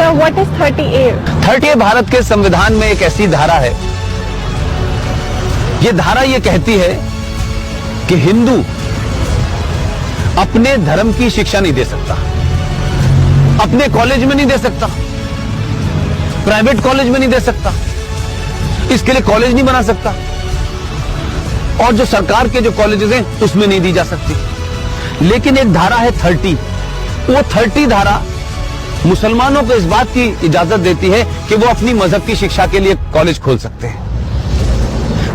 Sir, what is 30A? 30A Bharat के संविधान में एक ऐसी धारा है, ये धारा ये कहती है कि हिंदू अपने धर्म की शिक्षा नहीं दे सकता, अपने कॉलेज में नहीं दे सकता, प्राइवेट कॉलेज में नहीं दे सकता, इसके लिए कॉलेज नहीं बना सकता, और जो सरकार के जो कॉलेजेस हैं उसमें नहीं दी जा सकती। लेकिन एक धारा है 30, वो 30 धारा मुसलमानों को इस बात की इजाजत देती है कि वो अपनी मजहब की शिक्षा के लिए कॉलेज खोल सकते हैं,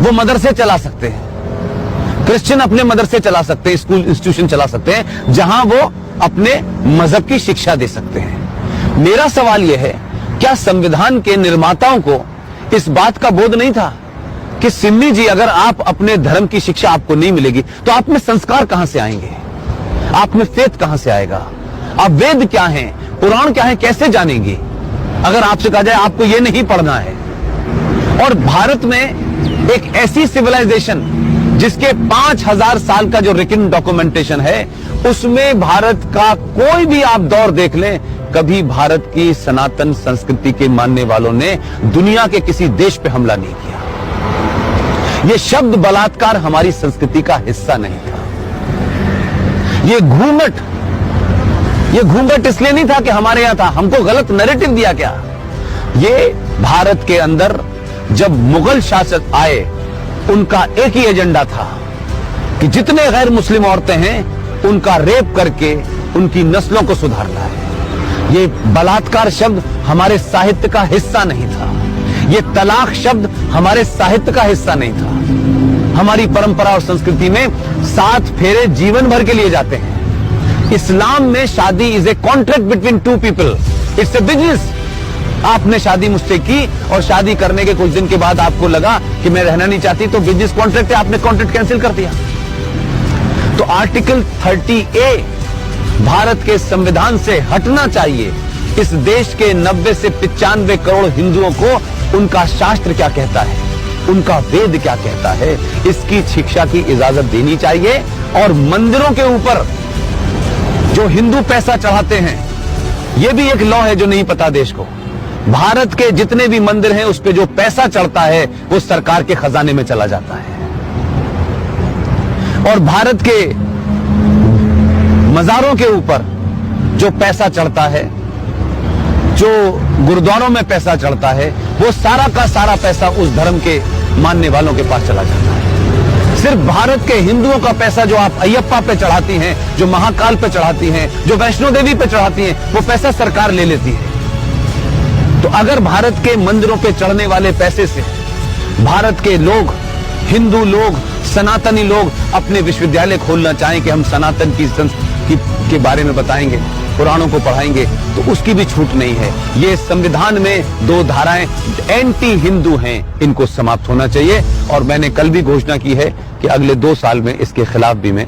वो मदरसे चला सकते हैं, क्रिश्चियन अपने मदरसे चला सकते हैं, स्कूल इंस्टीट्यूशन चला सकते हैं जहां वो अपने मजहब की शिक्षा दे सकते हैं। मेरा सवाल यह है, क्या संविधान के निर्माताओं को इस बात का बोध नहीं था कि सिन्नी जी, अगर आप अपने धर्म की शिक्षा आपको नहीं मिलेगी तो आप में संस्कार कहां से आएंगे, आप में फेथ कहां से आएगा, आप वेद क्या हैं, पुराण क्या है, कैसे जानेंगे अगर आपसे कहा जाए आपको ये नहीं पढ़ना है। और भारत में एक ऐसी सिविलाइजेशन जिसके 5000 साल का जो रिटन डॉक्यूमेंटेशन है, उसमें भारत का कोई भी आप दौर देख लें, कभी भारत की सनातन संस्कृति के मानने वालों ने दुनिया के किसी देश पे हमला नहीं किया। ये शब्द बलात्कार हमारी संस्कृति का हिस्सा नहीं था। ये घूंघट इसलिए नहीं था कि हमारे यहां था, हमको गलत नैरेटिव दिया गया। ये भारत के अंदर जब मुगल शासक आए, उनका एक ही एजेंडा था कि जितने गैर मुस्लिम औरतें हैं उनका रेप करके उनकी नस्लों को सुधारना है। ये बलात्कार शब्द हमारे साहित्य का हिस्सा नहीं था, ये तलाक शब्द हमारे साहित्य का हिस्सा नहीं था। हमारी परंपरा और संस्कृति में 7 फेरे जीवन भर के लिए जाते हैं। इस्लाम में शादी is a contract between 2 people, it's a business. आपने शादी मुझसे की और शादी करने के कुछ दिन के बाद आपको लगा कि मैं रहना नहीं चाहती, तो बिजनेस कॉन्ट्रैक्ट है, आपने कॉन्ट्रैक्ट कैंसिल कर दिया। तो आर्टिकल 30A भारत के संविधान से हटना चाहिए। इस देश के 90 से 95 करोड़ हिंदुओं को उनका शास्त्र क्या कहता है, उनका वेद क्या कहता है, इसकी शिक्षा की इजाजत देनी चाहिए। और मंदिरों के ऊपर जो हिंदू पैसा चढ़ाते हैं, यह भी एक लॉ है जो नहीं पता देश को। भारत के जितने भी मंदिर हैं उस पे जो पैसा चढ़ता है वो सरकार के खजाने में चला जाता है। और भारत के मजारों के ऊपर जो पैसा चढ़ता है, जो गुरुद्वारों में पैसा चढ़ता है, वो सारा का सारा पैसा उस धर्म के मानने वालों के पास चला जाता है। सिर्फ भारत के हिंदुओं का पैसा जो आप अयप्पा पे चढ़ाती हैं, जो महाकाल पे चढ़ाती हैं, जो वैष्णो देवी पे चढ़ाती हैं, वो पैसा सरकार ले लेती है। तो अगर भारत के मंदिरों पे चढ़ने वाले पैसे से भारत के लोग, हिंदू लोग, सनातनी लोग अपने विश्वविद्यालय खोलना चाहें कि हम सनातन की संस्कृति के बारे में बताएंगे, पुराणों को पढ़ाएंगे, तो उसकी भी छूट नहीं है। ये संविधान में 2 धाराएं एंटी हिंदू हैं, इनको समाप्त होना चाहिए। और मैंने कल भी घोषणा की है कि अगले 2 साल में इसके खिलाफ भी मैं